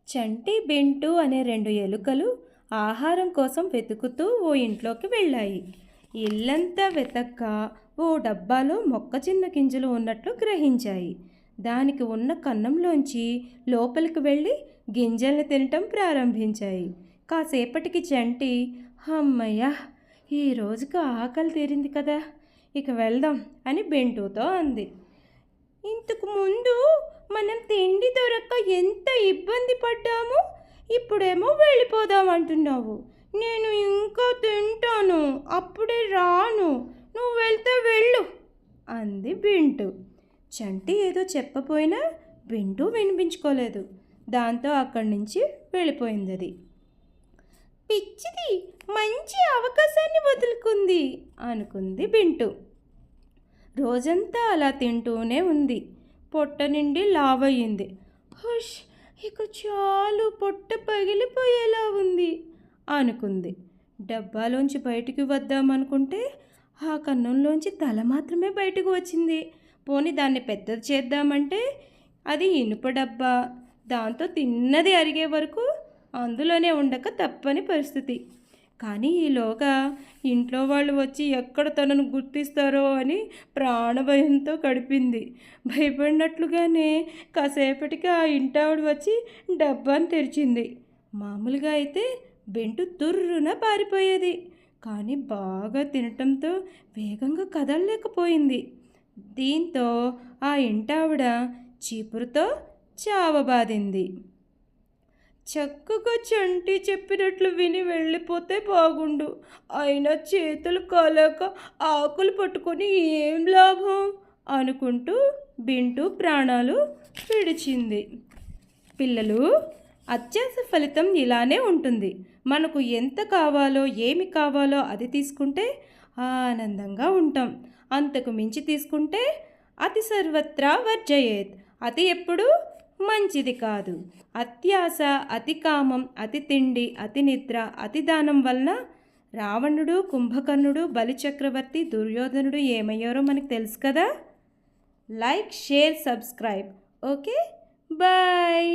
చంటి బెంటు అనే రెండు ఎలుకలు ఆహారం కోసం వెతుకుతూ ఓ ఇంట్లోకి వెళ్ళాయి. ఇల్లంతా వెతక్క ఓ డబ్బాలో మొక్కజొన్న గింజలు ఉన్నట్లు గ్రహించాయి. దానికి ఉన్న కన్నంలోంచి లోపలికి వెళ్ళి గింజల్ని తినటం ప్రారంభించాయి. కాసేపటికి చంటి, అమ్మయ్య, ఈ రోజుకి ఆకలి తీరింది కదా, ఇక వెళ్దాం అని బెంటుతో అంది. ఇంతకు ముందు మనం తిండి దొరక్క ఎంత ఇబ్బంది పడ్డాము, ఇప్పుడేమో వెళ్ళిపోదాం అంటున్నావు. నేను ఇంకా తింటాను, అప్పుడే రాను, నువ్వు వెళ్తే వెళ్ళు అంది బింటు. చంటి ఏదో చెప్పపోయినా బింటు వినిపించుకోలేదు. దాంతో అక్కడి నుంచి వెళ్ళిపోయింది. అది పిచ్చిది, మంచి అవకాశాన్ని వదులుకుంది అనుకుంది బింటు. రోజంతా అలా తింటూనే ఉంది. పొట్ట నిండి లావయ్యింది. హుష్, ఇక చాలు, పొట్ట పగిలిపోయేలా ఉంది అనుకుంది. డబ్బాలోంచి బయటికి వద్దామనుకుంటే ఆ కన్నంలోంచి తల మాత్రమే బయటకు వచ్చింది. పోని దాన్ని పెద్దది చేద్దామంటే అది ఇనుప డబ్బా. దాంతో తిన్నది అరిగే వరకు అందులోనే ఉండక తప్పని పరిస్థితి. కానీ ఈలోగా ఇంట్లో వాళ్ళు వచ్చి ఎక్కడ తనను గుర్తిస్తారో అని ప్రాణభయంతో గడిపింది. భయపడినట్లుగానే కాసేపటికి ఆ ఇంటావిడ వచ్చి డబ్బాను తెరిచింది. మామూలుగా అయితే బెంటు తుర్రున పారిపోయేది. కానీ బాగా తినటంతో వేగంగా కదలలేకపోయింది. దీంతో ఆ ఇంటావిడ చీపురుతో చావబాదింది. చక్కగా చంటి చెప్పినట్లు విని వెళ్ళిపోతే బాగుండు, అయినా చేతులు కాలాక ఆకులు పట్టుకొని ఏం లాభం అనుకుంటూ బింటు ప్రాణాలు విడిచింది. పిల్లలు, అత్యాశ ఫలితం ఇలానే ఉంటుంది. మనకు ఎంత కావాలో, ఏమి కావాలో అది తీసుకుంటే ఆనందంగా ఉంటాం. అంతకు మించి తీసుకుంటే అతి సర్వత్రా వర్జయేత్, అతి ఎప్పుడు మంచిది కాదు. అత్యాశ, అతి కామం, అతి తిండి, అతి నిద్ర, అతి దానం వలన రావణుడు, కుంభకర్ణుడు, బలిచక్రవర్తి, దుర్యోధనుడు ఏమయ్యారో మనకు తెలుసు కదా. Like, share, subscribe. Okay, bye.